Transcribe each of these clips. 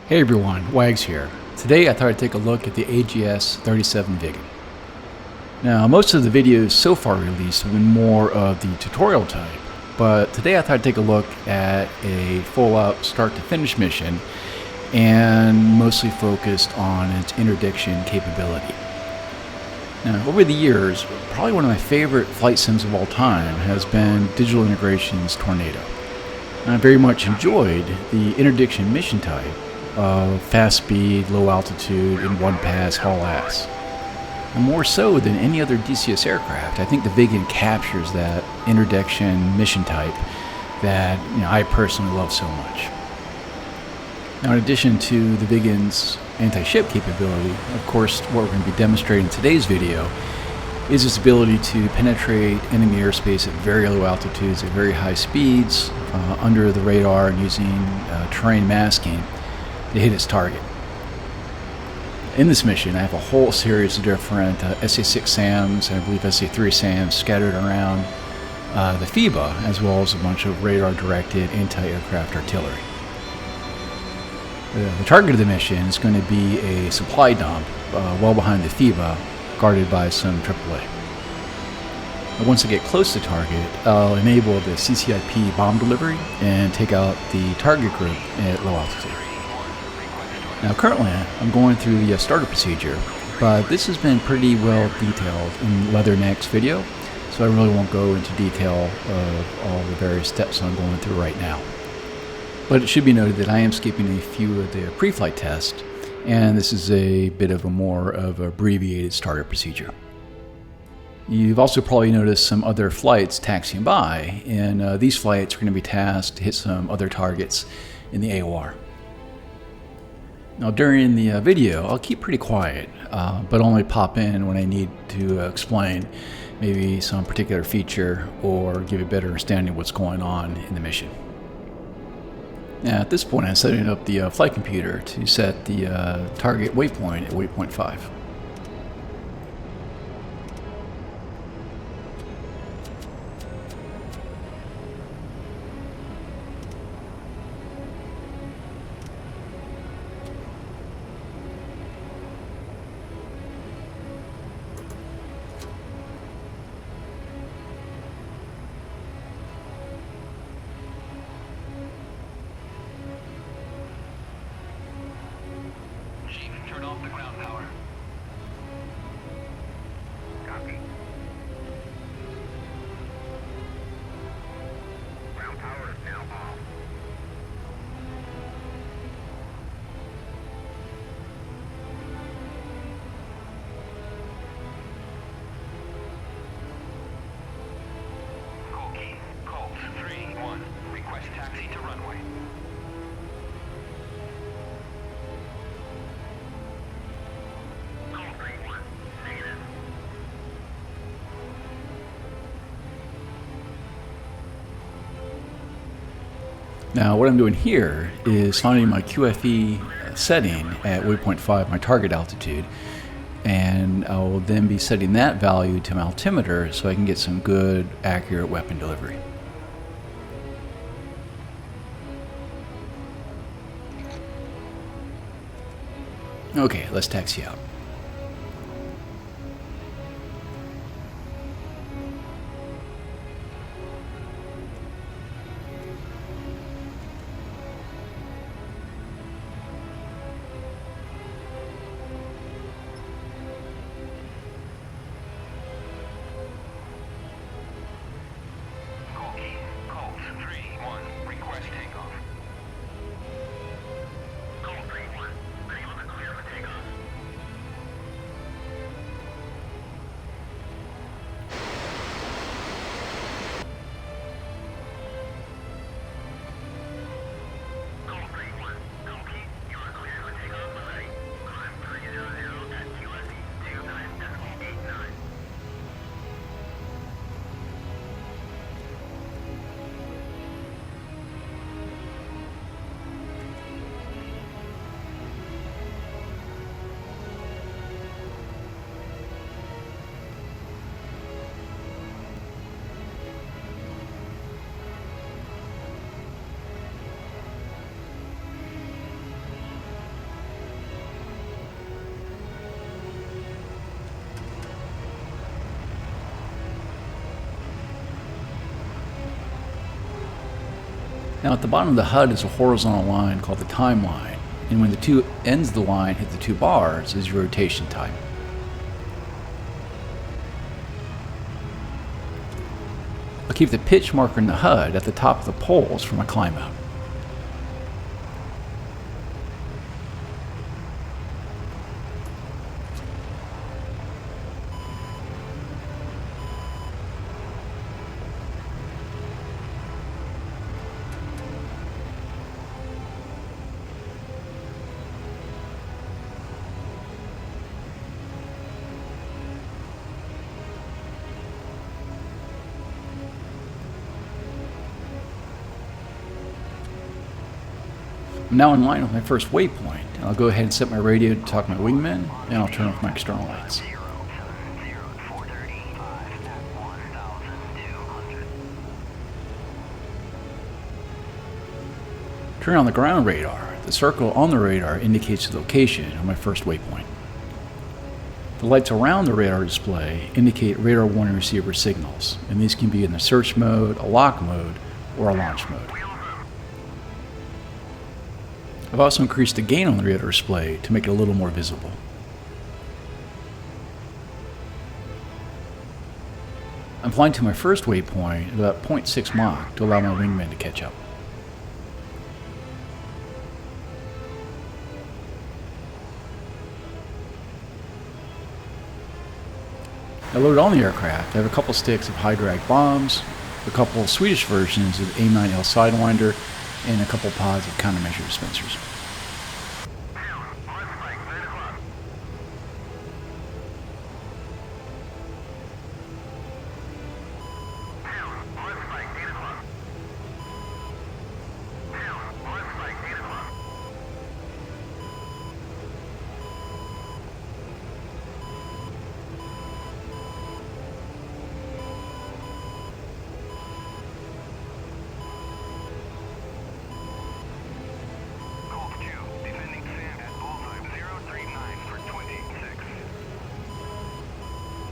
Hey everyone, Wags here. Today I thought I'd take a look at the AJS-37 Viggen. Now, most of the videos so far released have been more of the tutorial type, but today I thought I'd take a look at a full-out start-to-finish mission and mostly focused on its interdiction capability. Now, over the years, probably one of my favorite flight sims of all time has been Digital Integration's Tornado. And I very much enjoyed the interdiction mission type of fast speed, low altitude, and one pass haul ass. And more so than any other DCS aircraft, I think the Viggen captures that interdiction mission type that I personally love so much. Now, in addition to the Viggen's anti-ship capability, of course, what we're going to be demonstrating in today's video is its ability to penetrate enemy airspace at very low altitudes, at very high speeds, under the radar, and using terrain masking to hit its target. In this mission, I have a whole series of different SA-6 SAMs and I believe SA-3 SAMs scattered around the FIBA, as well as a bunch of radar-directed anti-aircraft artillery. The target of the mission is going to be a supply dump well behind the FIBA, guarded by some AAA. And once I get close to target, I'll enable the CCIP bomb delivery and take out the target group at low altitude. Now currently I'm going through the starter procedure, but this has been pretty well detailed in Leatherneck's video, so I really won't go into detail of all the various steps I'm going through right now. But it should be noted that I am skipping a few of the pre-flight tests, and this is a bit of a more of an abbreviated starter procedure. You've also probably noticed some other flights taxiing by, and these flights are going to be tasked to hit some other targets in the AOR. Now during the video, I'll keep pretty quiet, but only pop in when I need to explain maybe some particular feature or give a better understanding of what's going on in the mission. Now at this point I'm setting up the flight computer to set the target waypoint at waypoint 5. Turn off the ground power. Copy. Ground power is now off. Call key. Colt 3-1. Request taxi to runway. Now what I'm doing here is finding my QFE setting at waypoint 5, my target altitude, and I will then be setting that value to my altimeter so I can get some good, accurate weapon delivery. Okay, let's taxi out. Colt 3-1. Request takeoff. Colt 3-1. Ready on the clear for takeoff. Now at the bottom of the HUD is a horizontal line called the timeline, and when the two ends of the line hit the two bars is your rotation time. I'll keep the pitch marker in the HUD at the top of the poles for my climb out. I'm now in line with my first waypoint, and I'll go ahead and set my radio to talk to my wingmen, and I'll turn off my external lights. Turn on the ground radar. The circle on the radar indicates the location of my first waypoint. The lights around the radar display indicate radar warning receiver signals, and these can be in the search mode, a lock mode, or a launch mode. I've also increased the gain on the radar display to make it a little more visible. I'm flying to my first waypoint at about 0.6 Mach to allow my wingmen to catch up. Now loaded on the aircraft, I have a couple sticks of high drag bombs, a couple Swedish versions of A9L Sidewinder, and a couple pods of countermeasure dispensers.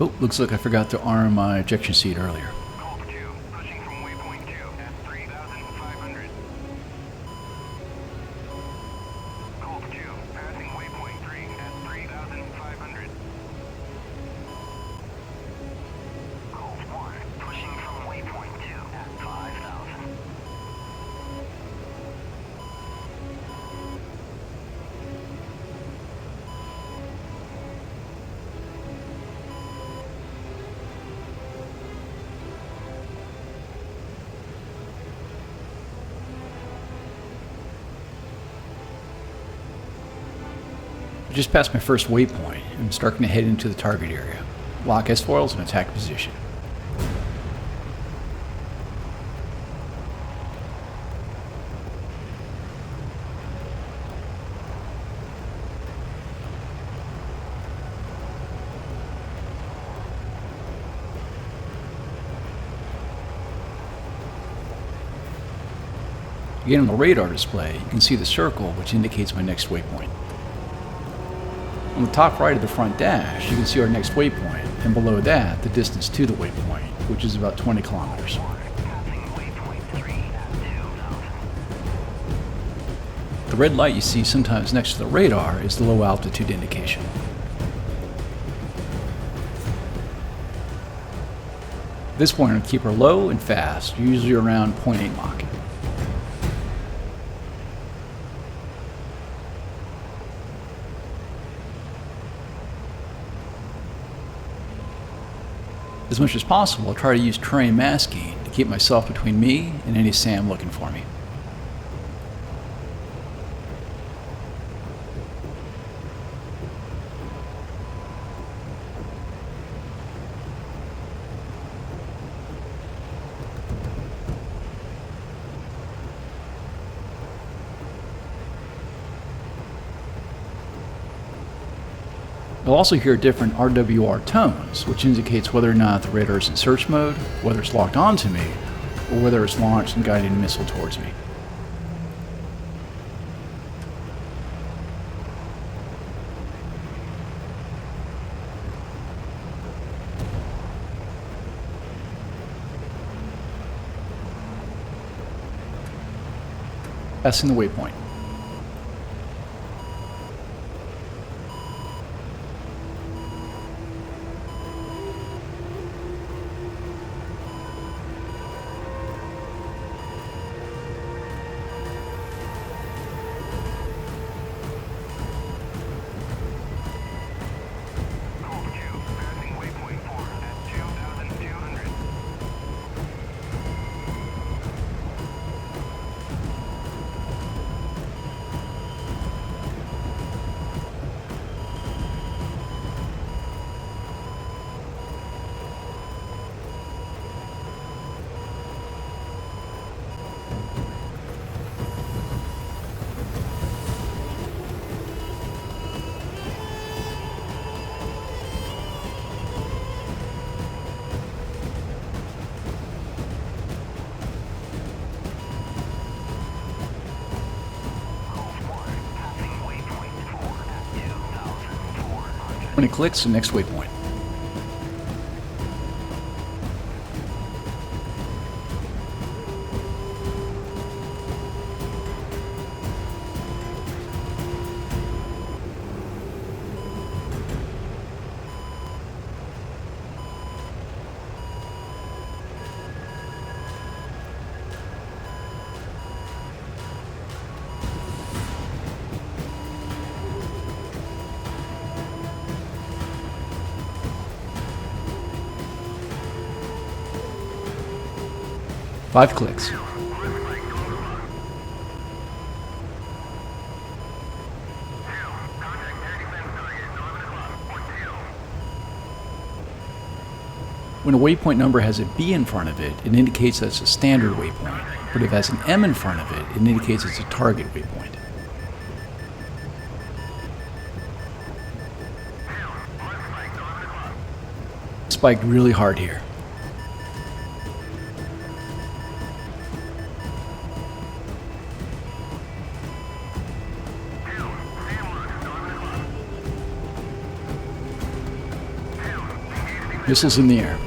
Oh, looks like I forgot to arm my ejection seat earlier. Pushing from waypoint 2 at 3,500. Colt 2, passing waypoint 3 at 3,500. Colt 1, pushing from waypoint 2 at 5,000. I just passed my first waypoint and I'm starting to head into the target area. Lock S-foils and attack position. Again, on the radar display, you can see the circle which indicates my next waypoint. On the top right of the front dash, you can see our next waypoint, and below that, the distance to the waypoint, which is about 20 kilometers. The red light you see sometimes next to the radar is the low altitude indication. At this point, I'm going to keep her low and fast, usually around 0.8 Mach. As much as possible, I'll try to use terrain masking to keep myself between me and any SAM looking for me. You'll also hear different RWR tones, which indicates whether or not the radar is in search mode, whether it's locked onto me, or whether it's launched and guiding a missile towards me. Passing the waypoint. When it clicks, the next waypoint. Five clicks. When a waypoint number has a B in front of it, it indicates that it's a standard waypoint. But if it has an M in front of it, it indicates it's a target waypoint. Spiked really hard here. Missiles in the air.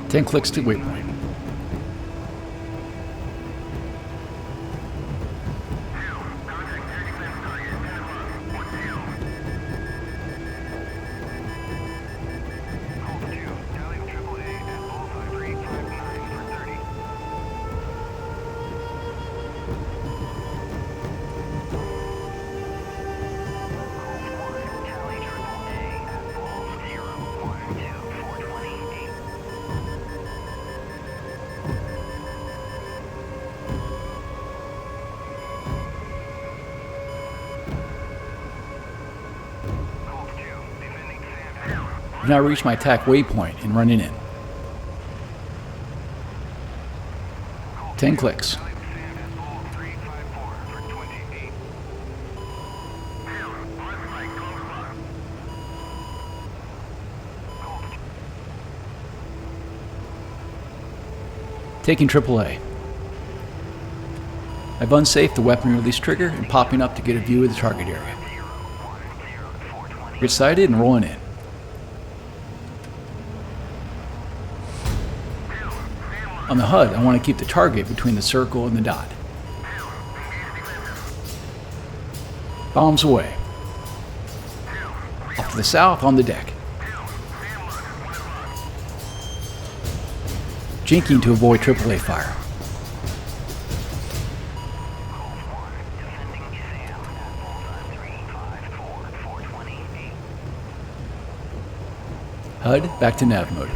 Ten clicks to waypoint. I've now reached my attack waypoint and running in. 10 clicks. Taking AAA. I've unsafed the weapon release trigger and popping up to get a view of the target area. Get sighted and rolling in. On the HUD, I want to keep the target between the circle and the dot. Bombs away. Off to the south on the deck. Jinking to avoid AAA fire. HUD back to nav mode.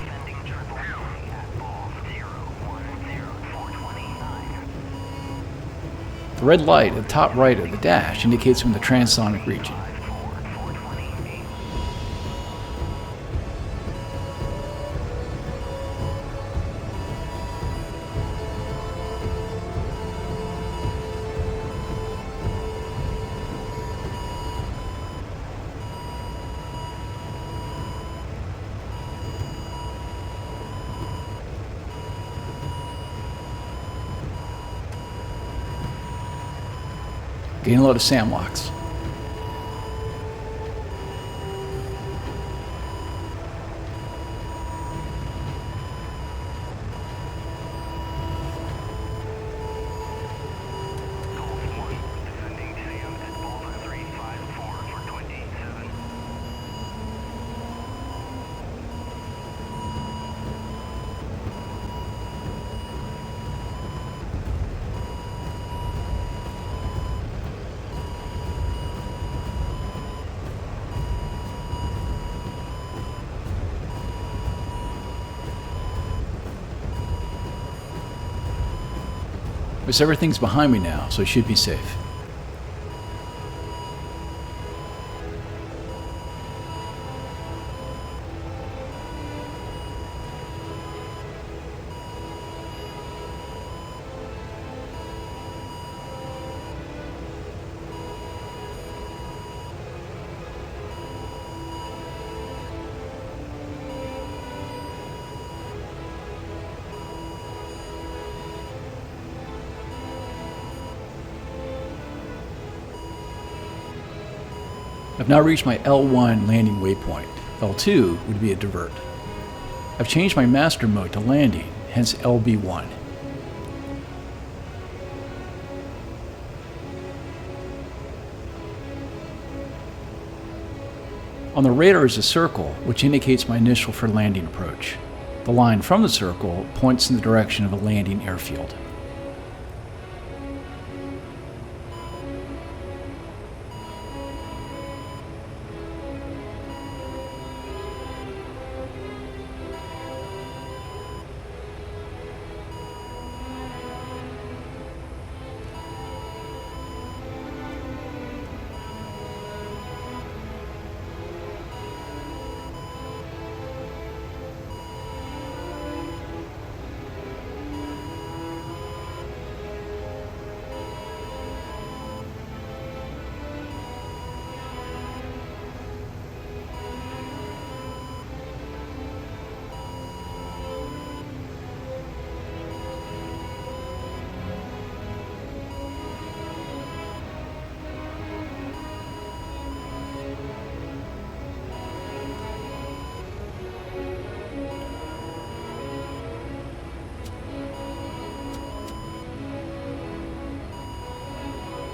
The red light at the top right of the dash indicates from the transonic region. Gain a load of SAM locks. But everything's behind me now, so I should be safe. I've now reached my L1 landing waypoint. L2 would be a divert. I've changed my master mode to landing, hence LB1. On the radar is a circle, which indicates my initial for landing approach. The line from the circle points in the direction of a landing airfield.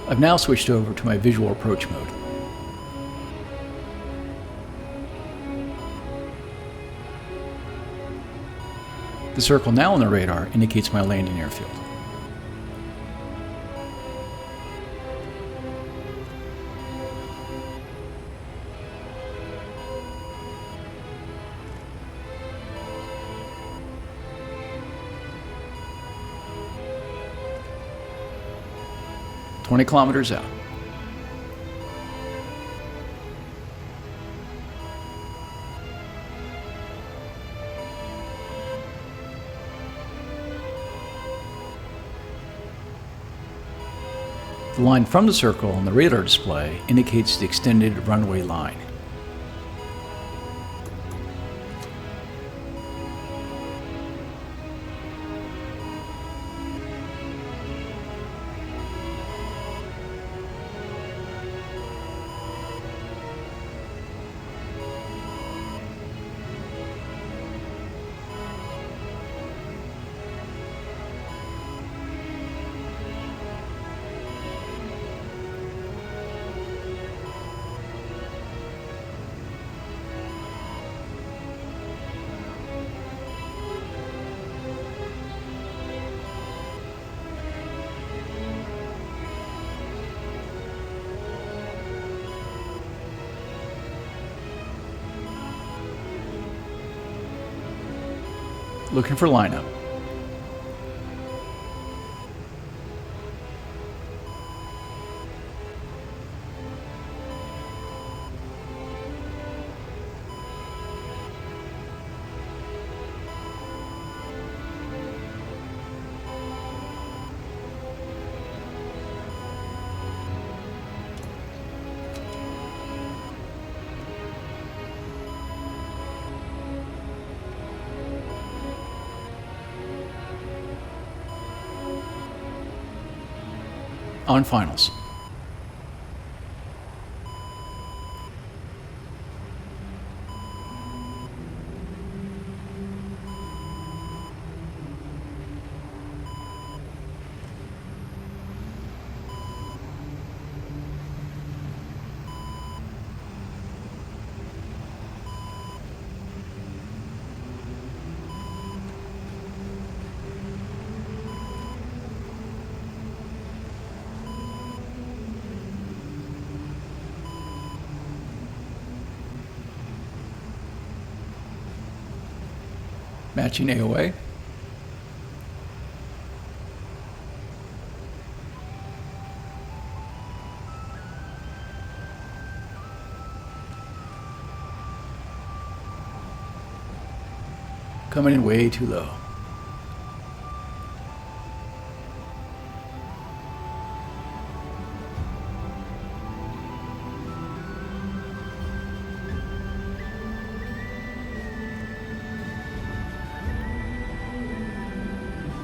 I've now switched over to my visual approach mode. The circle now on the radar indicates my landing airfield. "20 kilometers out." The line from the circle on the radar display indicates the extended runway line. Looking for lineup. On finals. matching AOA. Coming in way too low.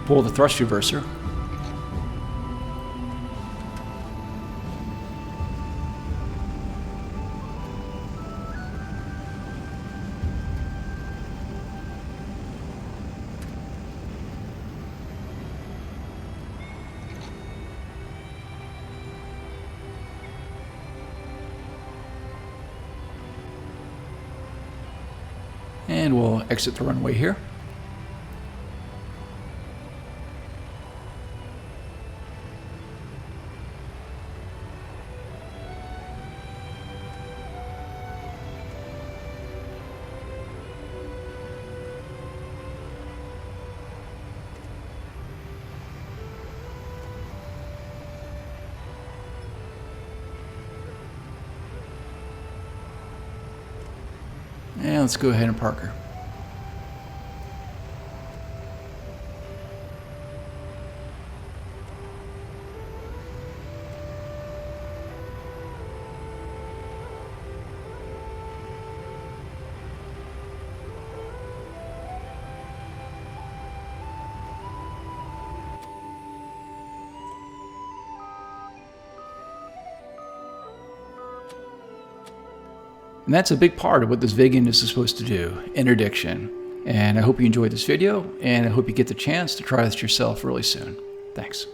Pull the thrust reverser. And we'll exit the runway here. And let's go ahead and park her. And that's a big part of what this Viggen is supposed to do, interdiction. And I hope you enjoyed this video, and I hope you get the chance to try this yourself really soon. Thanks.